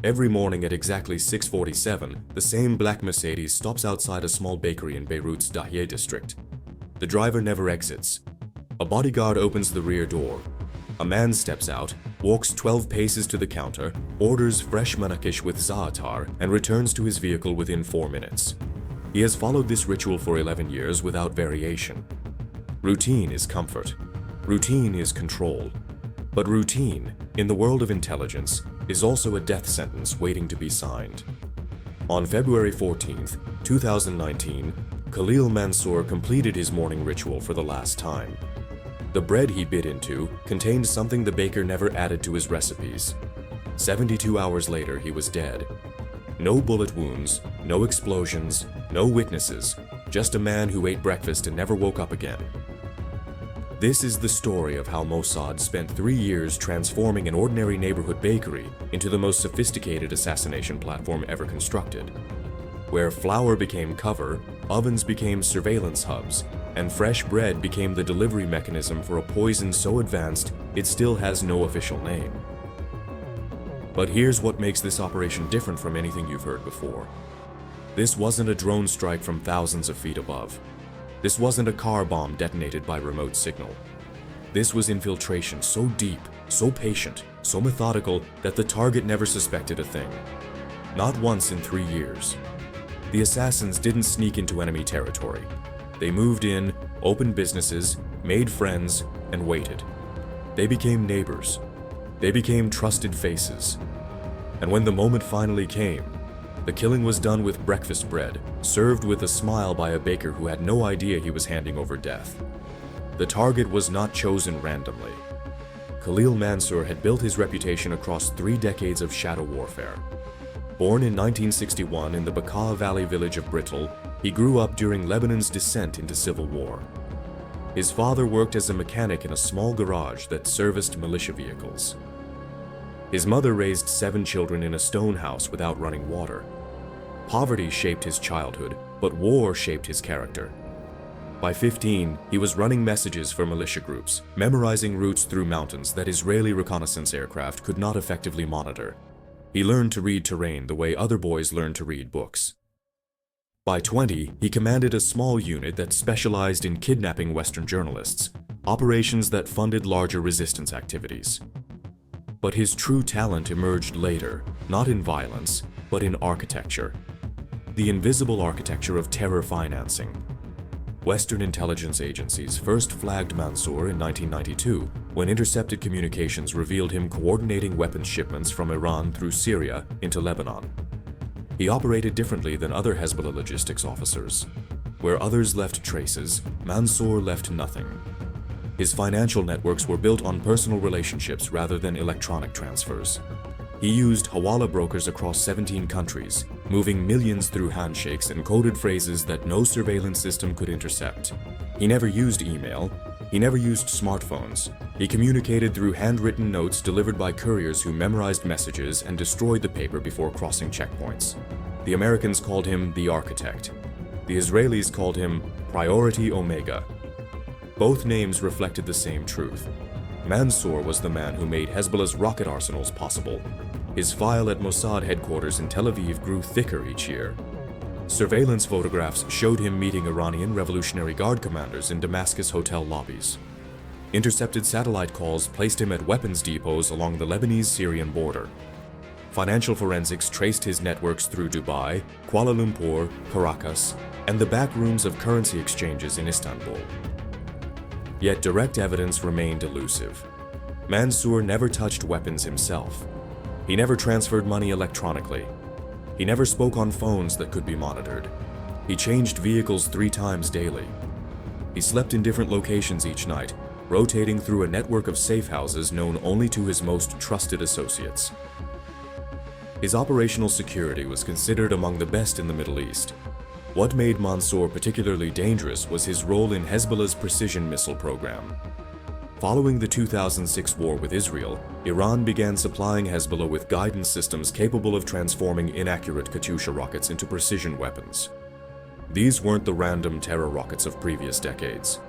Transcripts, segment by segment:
Every morning at exactly 6:47, the same black Mercedes stops outside a small bakery in Beirut's Dahiyeh district. The driver never exits. A bodyguard opens the rear door. A man steps out, walks 12 paces to the counter, orders fresh manakish with za'atar, and returns to his vehicle within 4 minutes. He has followed this ritual for 11 years without variation. Routine is comfort. Routine is control. But routine, in the world of intelligence, is also a death sentence waiting to be signed. On February 14th, 2019, Khalil Mansour completed his morning ritual for the last time. The bread he bit into contained something the baker never added to his recipes. 72 hours later, he was dead. No bullet wounds, no explosions, no witnesses, just a man who ate breakfast and never woke up again. This is the story of how Mossad spent 3 years transforming an ordinary neighborhood bakery into the most sophisticated assassination platform ever constructed, where flour became cover, ovens became surveillance hubs, and fresh bread became the delivery mechanism for a poison so advanced it still has no official name. But here's what makes this operation different from anything you've heard before. This wasn't a drone strike from thousands of feet above. This wasn't a car bomb detonated by remote signal. This was infiltration so deep, so patient, so methodical that the target never suspected a thing. Not once in 3 years. The assassins didn't sneak into enemy territory. They moved in, opened businesses, made friends, and waited. They became neighbors. They became trusted faces. And when the moment finally came, the killing was done with breakfast bread, served with a smile by a baker who had no idea he was handing over death. The target was not chosen randomly. Khalil Mansour had built his reputation across 3 decades of shadow warfare. Born in 1961 in the Bekaa Valley village of Brittle, he grew up during Lebanon's descent into civil war. His father worked as a mechanic in a small garage that serviced militia vehicles. His mother raised 7 children in a stone house without running water. Poverty shaped his childhood, but war shaped his character. By 15, he was running messages for militia groups, memorizing routes through mountains that Israeli reconnaissance aircraft could not effectively monitor. He learned to read terrain the way other boys learned to read books. By 20, he commanded a small unit that specialized in kidnapping Western journalists, operations that funded larger resistance activities. But his true talent emerged later, not in violence, but in architecture. The invisible architecture of terror financing. Western intelligence agencies first flagged Mansour in 1992 when intercepted communications revealed him coordinating weapons shipments from Iran through Syria into Lebanon. He operated differently than other Hezbollah logistics officers. Where others left traces, Mansour left nothing. His financial networks were built on personal relationships rather than electronic transfers. He used hawala brokers across 17 countries, moving millions through handshakes and coded phrases that no surveillance system could intercept. He never used email. He never used smartphones. He communicated through handwritten notes delivered by couriers who memorized messages and destroyed the paper before crossing checkpoints. The Americans called him the Architect. The Israelis called him Priority Omega. Both names reflected the same truth. Mansour was the man who made Hezbollah's rocket arsenals possible. His file at Mossad headquarters in Tel Aviv grew thicker each year. Surveillance photographs showed him meeting Iranian Revolutionary Guard commanders in Damascus hotel lobbies. Intercepted satellite calls placed him at weapons depots along the Lebanese-Syrian border. Financial forensics traced his networks through Dubai, Kuala Lumpur, Caracas, and the back rooms of currency exchanges in Istanbul. Yet direct evidence remained elusive. Mansour never touched weapons himself. He never transferred money electronically. He never spoke on phones that could be monitored. He changed vehicles 3 times daily. He slept in different locations each night, rotating through a network of safe houses known only to his most trusted associates. His operational security was considered among the best in the Middle East. What made Mansour particularly dangerous was his role in Hezbollah's precision missile program. Following the 2006 war with Israel, Iran began supplying Hezbollah with guidance systems capable of transforming inaccurate Katyusha rockets into precision weapons. These weren't the random terror rockets of previous decades.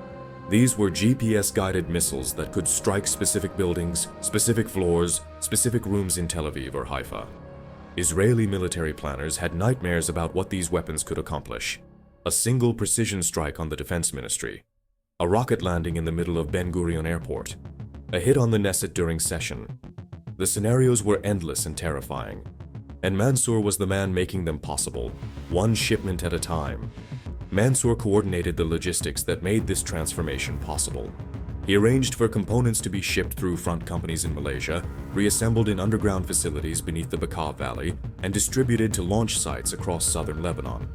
These were GPS-guided missiles that could strike specific buildings, specific floors, specific rooms in Tel Aviv or Haifa. Israeli military planners had nightmares about what these weapons could accomplish. A single precision strike on the defense ministry, a rocket landing in the middle of Ben Gurion Airport, a hit on the Knesset during session. The scenarios were endless and terrifying, and Mansour was the man making them possible, one shipment at a time. Mansour coordinated the logistics that made this transformation possible. He arranged for components to be shipped through front companies in Malaysia, reassembled in underground facilities beneath the Bekaa Valley, and distributed to launch sites across southern Lebanon.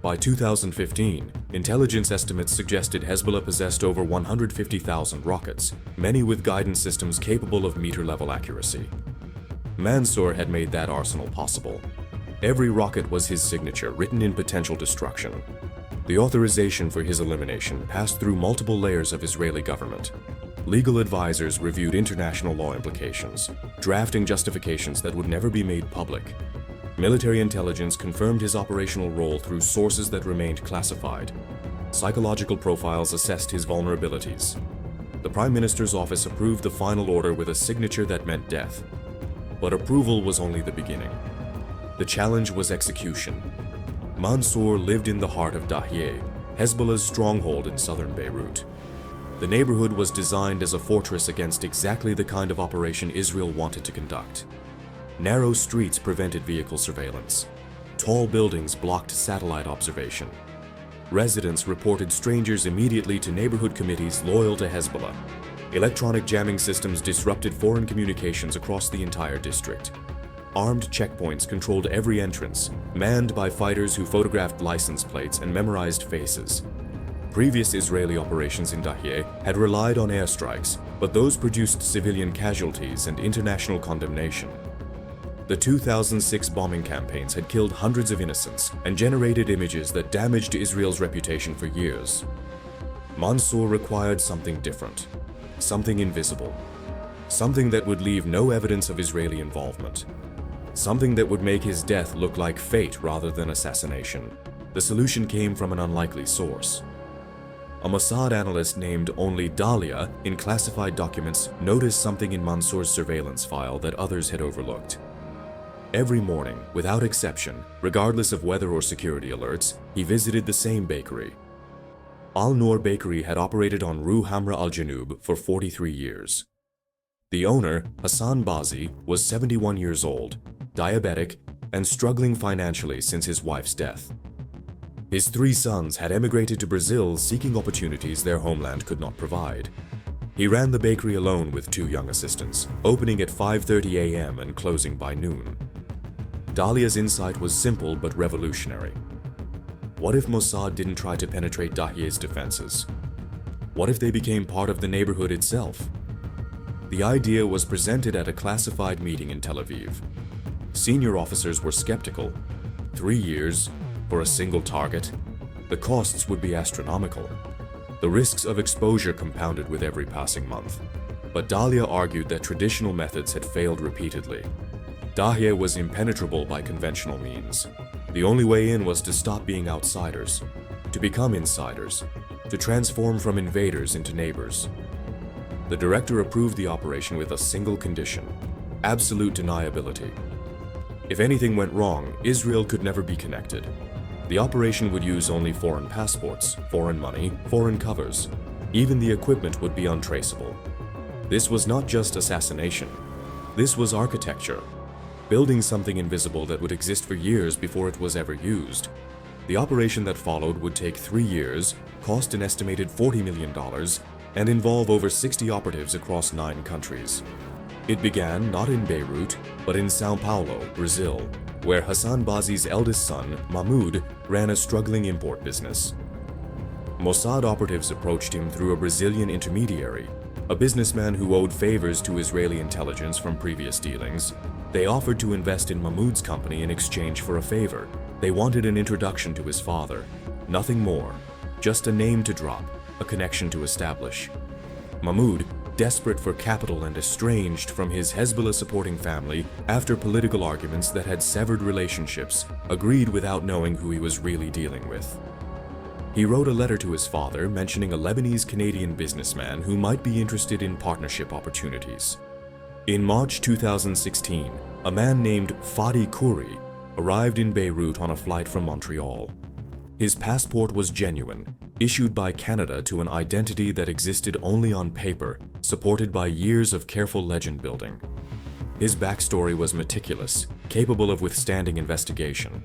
By 2015, intelligence estimates suggested Hezbollah possessed over 150,000 rockets, many with guidance systems capable of meter-level accuracy. Mansour had made that arsenal possible. Every rocket was his signature, written in potential destruction. The authorization for his elimination passed through multiple layers of Israeli government. Legal advisors reviewed international law implications, drafting justifications that would never be made public. Military intelligence confirmed his operational role through sources that remained classified. Psychological profiles assessed his vulnerabilities. The Prime Minister's office approved the final order with a signature that meant death. But approval was only the beginning. The challenge was execution. Mansour lived in the heart of Dahieh, Hezbollah's stronghold in southern Beirut. The neighborhood was designed as a fortress against exactly the kind of operation Israel wanted to conduct. Narrow streets prevented vehicle surveillance. Tall buildings blocked satellite observation. Residents reported strangers immediately to neighborhood committees loyal to Hezbollah. Electronic jamming systems disrupted foreign communications across the entire district. Armed checkpoints controlled every entrance, manned by fighters who photographed license plates and memorized faces. Previous Israeli operations in Dahieh had relied on airstrikes, but those produced civilian casualties and international condemnation. The 2006 bombing campaigns had killed hundreds of innocents and generated images that damaged Israel's reputation for years. Mansour required something different, something invisible, something that would leave no evidence of Israeli involvement. Something that would make his death look like fate rather than assassination. The solution came from an unlikely source. A Mossad analyst named only Dahlia in classified documents noticed something in Mansour's surveillance file that others had overlooked. Every morning, without exception, regardless of weather or security alerts, he visited the same bakery. Al-Noor Bakery had operated on Rue Hamra al-Janoub for 43 years. The owner, Hassan Bazi, was 71 years old, diabetic, and struggling financially since his wife's death. His 3 sons had emigrated to Brazil seeking opportunities their homeland could not provide. He ran the bakery alone with 2 young assistants, opening at 5:30 a.m. and closing by noon. Dahlia's insight was simple but revolutionary. What if Mossad didn't try to penetrate Dahieh's defenses? What if they became part of the neighborhood itself? The idea was presented at a classified meeting in Tel Aviv. Senior officers were skeptical. 3 years for a single target? The costs would be astronomical. The risks of exposure compounded with every passing month. But Dahlia argued that traditional methods had failed repeatedly. Dahieh was impenetrable by conventional means. The only way in was to stop being outsiders, to become insiders, to transform from invaders into neighbors. The director approved the operation with a single condition: absolute deniability. If anything went wrong, Israel could never be connected. The operation would use only foreign passports, foreign money, foreign covers. Even the equipment would be untraceable. This was not just assassination. This was architecture, building something invisible that would exist for years before it was ever used. The operation that followed would take 3 years, cost an estimated $40 million, and involve over 60 operatives across 9 countries. It began not in Beirut, but in São Paulo, Brazil, where Hassan Bazi's eldest son, Mahmoud, ran a struggling import business. Mossad operatives approached him through a Brazilian intermediary, a businessman who owed favors to Israeli intelligence from previous dealings. They offered to invest in Mahmoud's company in exchange for a favor. They wanted an introduction to his father. Nothing more, just a name to drop, a connection to establish. Mahmoud, desperate for capital and estranged from his Hezbollah-supporting family after political arguments that had severed relationships, agreed without knowing who he was really dealing with. He wrote a letter to his father mentioning a Lebanese-Canadian businessman who might be interested in partnership opportunities. In March 2016, A man named Fadi Kouri arrived in Beirut on a flight from Montreal. His passport was genuine, issued by Canada to an identity that existed only on paper, supported by years of careful legend building. His backstory was meticulous, capable of withstanding investigation.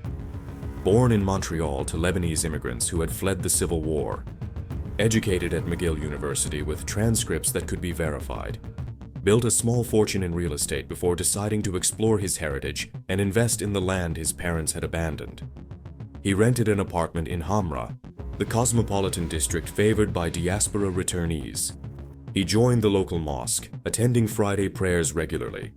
Born in Montreal to Lebanese immigrants who had fled the Civil War, educated at McGill University with transcripts that could be verified, built a small fortune in real estate before deciding to explore his heritage and invest in the land his parents had abandoned. He rented an apartment in Hamra, the cosmopolitan district favored by diaspora returnees. He joined the local mosque, attending Friday prayers regularly.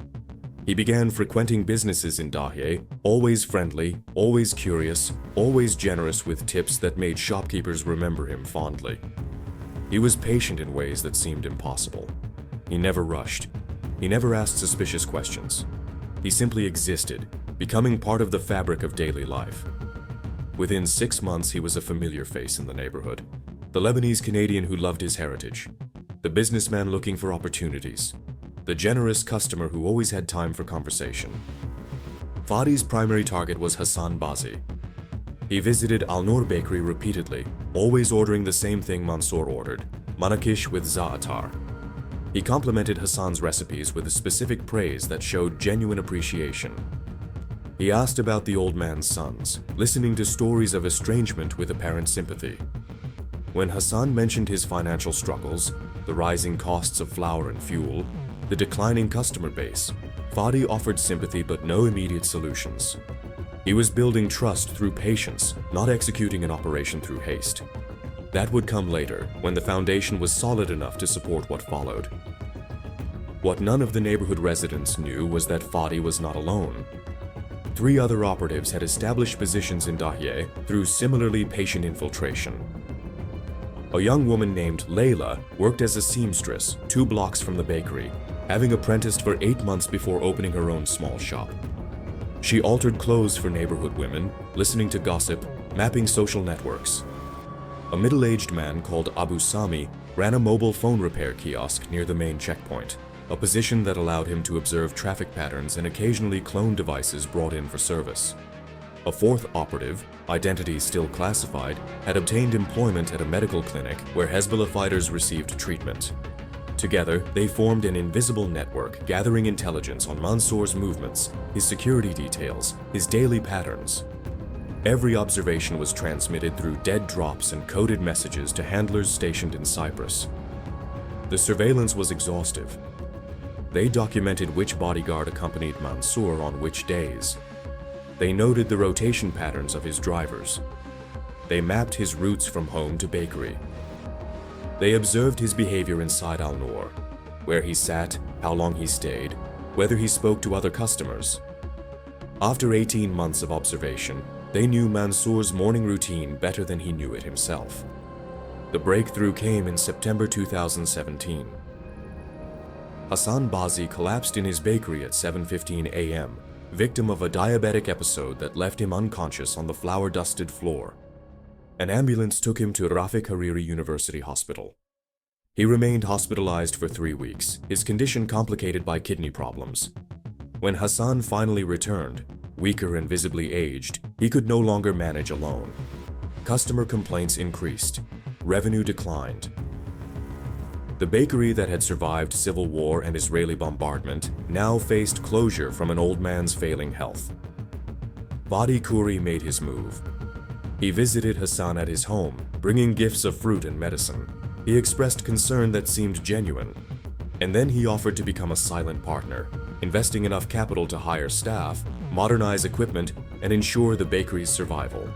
He began frequenting businesses in Dahye, always friendly, always curious, always generous with tips that made shopkeepers remember him fondly. He was patient in ways that seemed impossible. He never rushed. He never asked suspicious questions. He simply existed, becoming part of the fabric of daily life. Within 6 months, he was a familiar face in the neighborhood. The Lebanese Canadian who loved his heritage. The businessman looking for opportunities. The generous customer who always had time for conversation. Fadi's primary target was Hassan Bazi. He visited Al Noor Bakery repeatedly, always ordering the same thing Mansour ordered, manakish with za'atar. He complimented Hassan's recipes with a specific praise that showed genuine appreciation. He asked about the old man's sons, listening to stories of estrangement with apparent sympathy. When Hassan mentioned his financial struggles, the rising costs of flour and fuel, the declining customer base, Fadi offered sympathy but no immediate solutions. He was building trust through patience, not executing an operation through haste. That would come later, when the foundation was solid enough to support what followed. What none of the neighborhood residents knew was that Fadi was not alone. 3 other operatives had established positions in Dahye through similarly patient infiltration. A young woman named Layla worked as a seamstress 2 blocks from the bakery, having apprenticed for 8 months before opening her own small shop. She altered clothes for neighborhood women, listening to gossip, mapping social networks. A middle-aged man called Abu Sami ran a mobile phone repair kiosk near the main checkpoint, a position that allowed him to observe traffic patterns and occasionally clone devices brought in for service. A 4th operative, identity still classified, had obtained employment at a medical clinic where Hezbollah fighters received treatment. Together, they formed an invisible network gathering intelligence on Mansour's movements, his security details, his daily patterns. Every observation was transmitted through dead drops and coded messages to handlers stationed in Cyprus. The surveillance was exhaustive. They documented which bodyguard accompanied Mansour on which days. They noted the rotation patterns of his drivers. They mapped his routes from home to bakery. They observed his behavior inside Al Noor, where he sat, how long he stayed, whether he spoke to other customers. After 18 months of observation, they knew Mansour's morning routine better than he knew it himself. The breakthrough came in September 2017. Hassan Bazi collapsed in his bakery at 7:15 a.m., victim of a diabetic episode that left him unconscious on the flour-dusted floor. An ambulance took him to Rafik Hariri University Hospital. He remained hospitalized for 3 weeks, his condition complicated by kidney problems. When Hassan finally returned, weaker and visibly aged, he could no longer manage alone. Customer complaints increased. Revenue declined. The bakery that had survived civil war and Israeli bombardment now faced closure from an old man's failing health. Fadi Kouri made his move. He visited Hassan at his home, bringing gifts of fruit and medicine. He expressed concern that seemed genuine. And then he offered to become a silent partner, investing enough capital to hire staff, modernize equipment, and ensure the bakery's survival.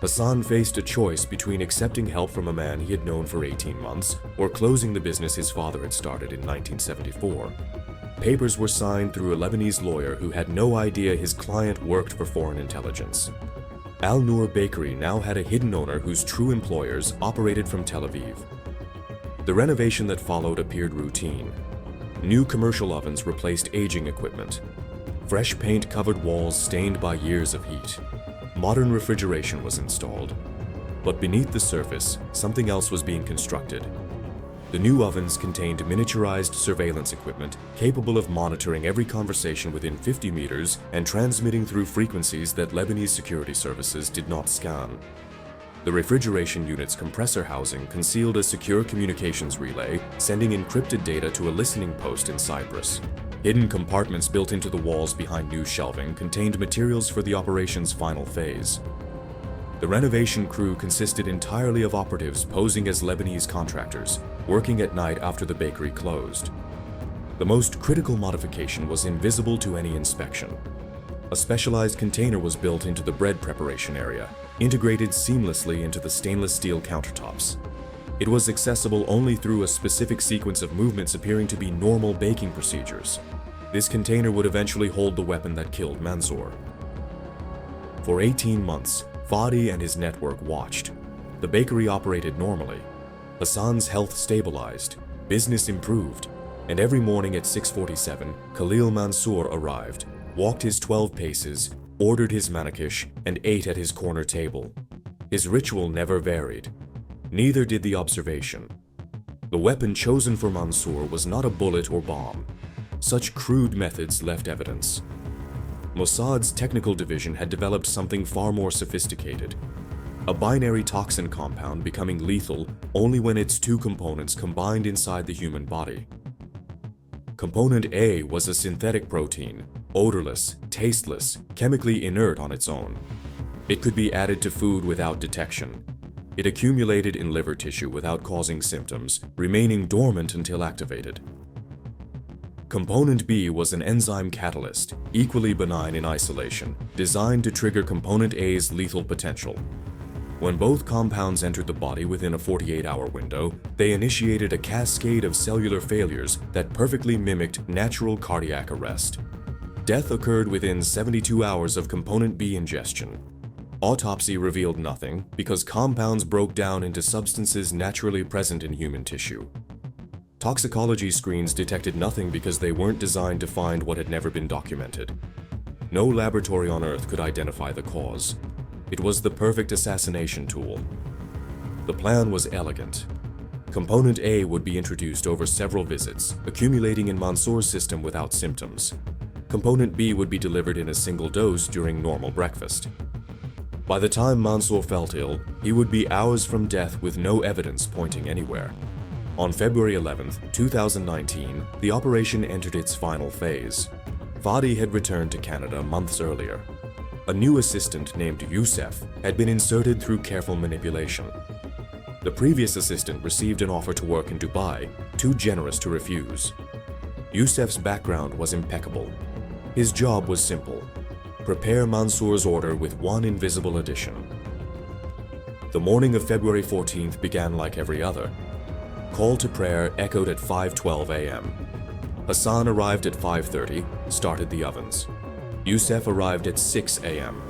Hassan faced a choice between accepting help from a man he had known for 18 months or closing the business his father had started in 1974. Papers were signed through a Lebanese lawyer who had no idea his client worked for foreign intelligence. Al Noor Bakery now had a hidden owner whose true employers operated from Tel Aviv. The renovation that followed appeared routine. New commercial ovens replaced aging equipment. Fresh paint covered walls stained by years of heat. Modern refrigeration was installed. But beneath the surface, something else was being constructed. The new ovens contained miniaturized surveillance equipment capable of monitoring every conversation within 50 meters and transmitting through frequencies that Lebanese security services did not scan. The refrigeration unit's compressor housing concealed a secure communications relay, sending encrypted data to a listening post in Cyprus. Hidden compartments built into the walls behind new shelving contained materials for the operation's final phase. The renovation crew consisted entirely of operatives posing as Lebanese contractors, working at night after the bakery closed. The most critical modification was invisible to any inspection. A specialized container was built into the bread preparation area, integrated seamlessly into the stainless steel countertops. It was accessible only through a specific sequence of movements appearing to be normal baking procedures. This container would eventually hold the weapon that killed Mansour. For 18 months, Fadi and his network watched. The bakery operated normally. Hassan's health stabilized, business improved, and every morning at 6:47, Khalil Mansour arrived, walked his 12 paces, ordered his manakish, and ate at his corner table. His ritual never varied. Neither did the observation. The weapon chosen for Mansour was not a bullet or bomb. Such crude methods left evidence. Mossad's technical division had developed something far more sophisticated. A binary toxin compound becoming lethal only when its two components combined inside the human body. Component A was a synthetic protein, odorless, tasteless, chemically inert on its own. It could be added to food without detection. It accumulated in liver tissue without causing symptoms, remaining dormant until activated. Component B was an enzyme catalyst, equally benign in isolation, designed to trigger Component A's lethal potential. When both compounds entered the body within a 48-hour window, they initiated a cascade of cellular failures that perfectly mimicked natural cardiac arrest. Death occurred within 72 hours of Component B ingestion. Autopsy revealed nothing because compounds broke down into substances naturally present in human tissue. Toxicology screens detected nothing because they weren't designed to find what had never been documented. No laboratory on Earth could identify the cause. It was the perfect assassination tool. The plan was elegant. Component A would be introduced over several visits, accumulating in Mansour's system without symptoms. Component B would be delivered in a single dose during normal breakfast. By the time Mansour felt ill, he would be hours from death with no evidence pointing anywhere. On February 11, 2019, the operation entered its final phase. Fadi had returned to Canada months earlier. A new assistant named Youssef had been inserted through careful manipulation. The previous assistant received an offer to work in Dubai, too generous to refuse. Youssef's background was impeccable. His job was simple: prepare Mansour's order with one invisible addition. The morning of February 14th began like every other. Call to prayer echoed at 5:12 a.m. Hassan arrived at 5:30, started the ovens. Youssef arrived at 6 a.m.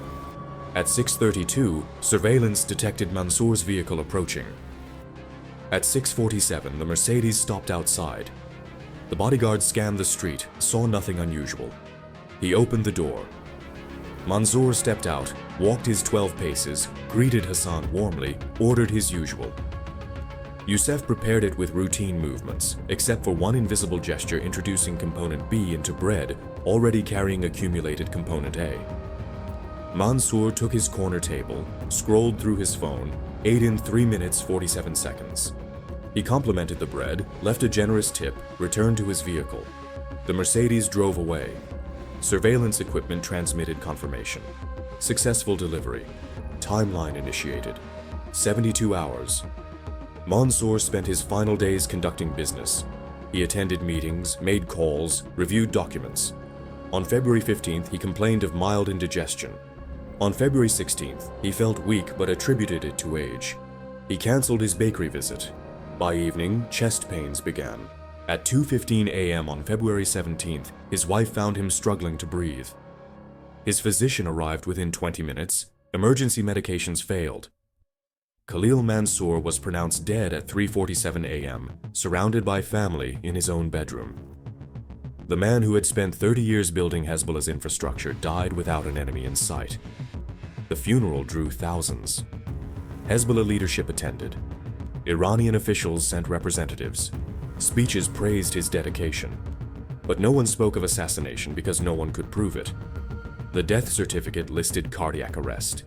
At 6:32, surveillance detected Mansour's vehicle approaching. At 6:47, the Mercedes stopped outside. The bodyguard scanned the street, saw nothing unusual. He opened the door. Mansour stepped out, walked his 12 paces, greeted Hassan warmly, ordered his usual. Youssef prepared it with routine movements, except for one invisible gesture introducing Component B into bread, already carrying accumulated Component A. Mansour took his corner table, scrolled through his phone, ate in 3 minutes 47 seconds. He complimented the bread, left a generous tip, returned to his vehicle. The Mercedes drove away. Surveillance equipment transmitted confirmation. Successful delivery. Timeline initiated. 72 hours. Mansour spent his final days conducting business. He attended meetings, made calls, reviewed documents. On February 15th, he complained of mild indigestion. On February 16th, he felt weak but attributed it to age. He canceled his bakery visit. By evening, chest pains began. At 2:15 a.m. on February 17th, his wife found him struggling to breathe. His physician arrived within 20 minutes. Emergency medications failed. Khalil Mansour was pronounced dead at 3:47 a.m., surrounded by family in his own bedroom. The man who had spent 30 years building Hezbollah's infrastructure died without an enemy in sight. The funeral drew thousands. Hezbollah leadership attended. Iranian officials sent representatives. Speeches praised his dedication. But no one spoke of assassination because no one could prove it. The death certificate listed cardiac arrest.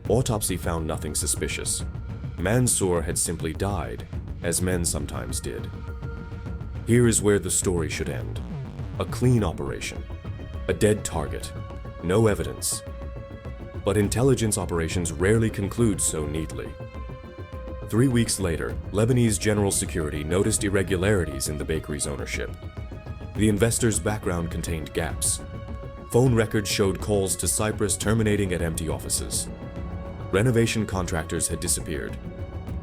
Autopsy found nothing suspicious. Mansour had simply died, as men sometimes did. Here is where the story should end. A clean operation. A dead target. No evidence. But intelligence operations rarely conclude so neatly. 3 weeks later, Lebanese General Security noticed irregularities in the bakery's ownership. The investor's background contained gaps. Phone records showed calls to Cyprus terminating at empty offices. Renovation contractors had disappeared.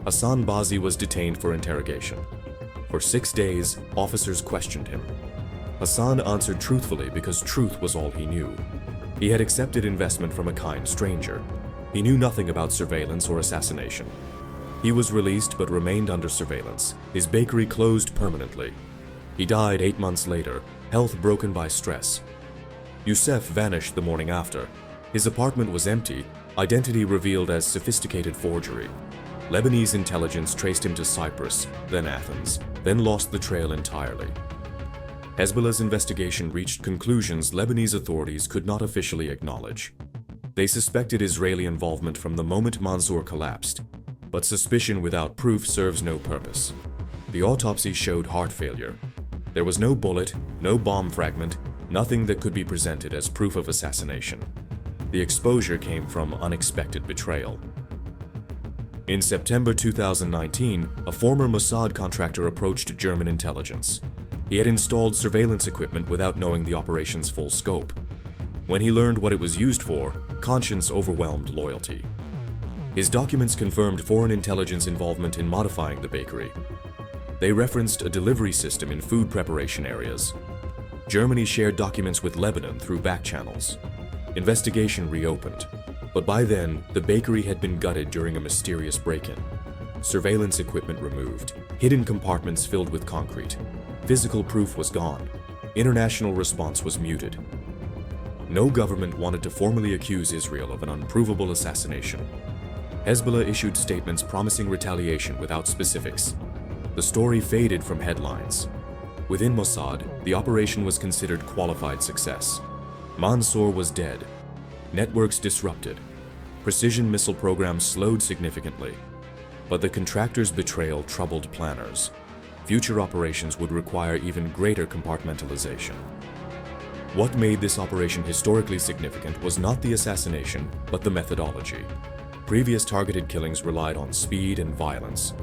Hassan Bazi was detained for interrogation. For 6 days, officers questioned him. Hassan answered truthfully because truth was all he knew. He had accepted investment from a kind stranger. He knew nothing about surveillance or assassination. He was released but remained under surveillance. His bakery closed permanently. He died 8 months later, health broken by stress. Youssef vanished the morning after. His apartment was empty, identity revealed as sophisticated forgery. Lebanese intelligence traced him to Cyprus, then Athens, then lost the trail entirely. Hezbollah's investigation reached conclusions Lebanese authorities could not officially acknowledge. They suspected Israeli involvement from the moment Mansour collapsed, but suspicion without proof serves no purpose. The autopsy showed heart failure. There was no bullet, no bomb fragment, nothing that could be presented as proof of assassination. The exposure came from unexpected betrayal. In September 2019, a former Mossad contractor approached German intelligence. He had installed surveillance equipment without knowing the operation's full scope. When he learned what it was used for, conscience overwhelmed loyalty. His documents confirmed foreign intelligence involvement in modifying the bakery. They referenced a delivery system in food preparation areas. Germany shared documents with Lebanon through back channels. Investigation reopened, but by then, the bakery had been gutted during a mysterious break-in. Surveillance equipment removed, hidden compartments filled with concrete. Physical proof was gone. International response was muted. No government wanted to formally accuse Israel of an unprovable assassination. Hezbollah issued statements promising retaliation without specifics. The story faded from headlines. Within Mossad, the operation was considered qualified success. Mansour was dead. Networks disrupted. Precision missile programs slowed significantly. But the contractor's betrayal troubled planners. Future operations would require even greater compartmentalization. What made this operation historically significant was not the assassination, but the methodology. Previous targeted killings relied on speed and violence.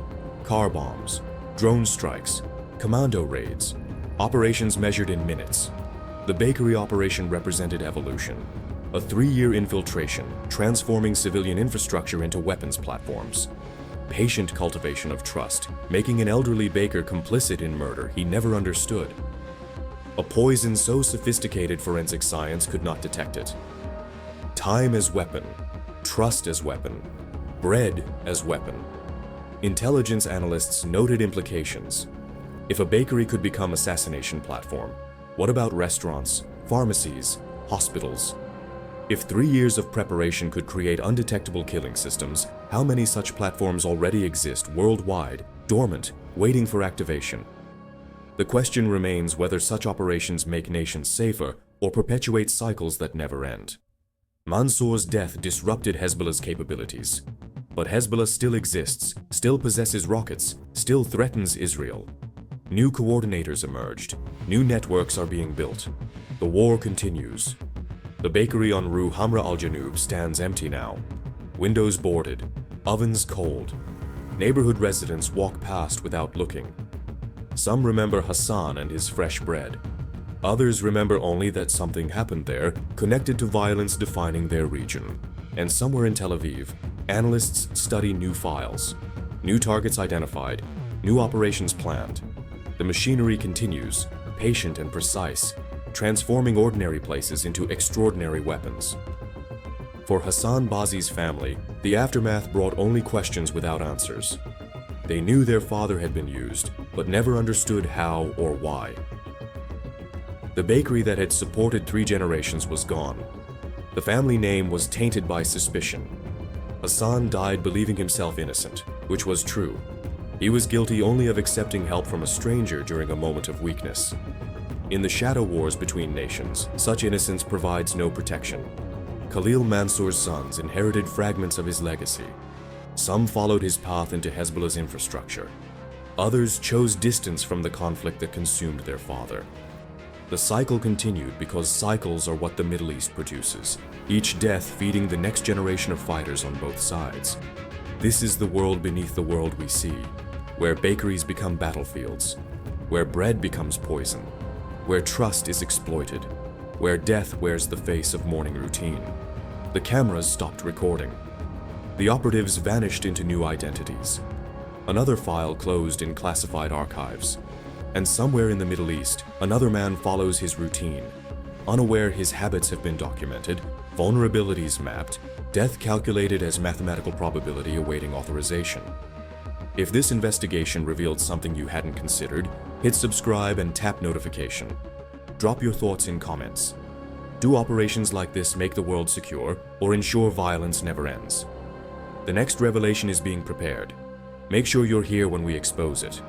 Car bombs, drone strikes, commando raids, operations measured in minutes. The bakery operation represented evolution. A 3-year infiltration, transforming civilian infrastructure into weapons platforms. Patient cultivation of trust, making an elderly baker complicit in murder he never understood. A poison so sophisticated forensic science could not detect it. Time as weapon, trust as weapon, bread as weapon. Intelligence analysts noted implications. If a bakery could become assassination platform, what about restaurants, pharmacies, hospitals? If 3 years of preparation could create undetectable killing systems, how many such platforms already exist worldwide, dormant, waiting for activation? The question remains whether such operations make nations safer or perpetuate cycles that never end. Mansour's death disrupted Hezbollah's capabilities. But Hezbollah still exists, still possesses rockets, still threatens Israel. New coordinators emerged. New networks are being built. The war continues. The bakery on Rue Hamra al-Janoub stands empty now. Windows boarded, ovens cold. Neighborhood residents walk past without looking. Some remember Hassan and his fresh bread. Others remember only that something happened there, connected to violence defining their region. And somewhere in Tel Aviv, analysts study new files. New targets identified, new operations planned. The machinery continues, patient and precise, transforming ordinary places into extraordinary weapons. For Hassan Bazi's family, the aftermath brought only questions without answers. They knew their father had been used, but never understood how or why. The bakery that had supported 3 generations was gone. The family name was tainted by suspicion. Hassan died believing himself innocent, which was true. He was guilty only of accepting help from a stranger during a moment of weakness. In the shadow wars between nations, such innocence provides no protection. Khalil Mansour's sons inherited fragments of his legacy. Some followed his path into Hezbollah's infrastructure. Others chose distance from the conflict that consumed their father. The cycle continued because cycles are what the Middle East produces, each death feeding the next generation of fighters on both sides. This is the world beneath the world we see, where bakeries become battlefields, where bread becomes poison, where trust is exploited, where death wears the face of morning routine. The cameras stopped recording. The operatives vanished into new identities. Another file closed in classified archives. And somewhere in the Middle East, another man follows his routine. Unaware his habits have been documented, vulnerabilities mapped, death calculated as mathematical probability awaiting authorization. If this investigation revealed something you hadn't considered, hit subscribe and tap notification. Drop your thoughts in comments. Do operations like this make the world secure or ensure violence never ends? The next revelation is being prepared. Make sure you're here when we expose it.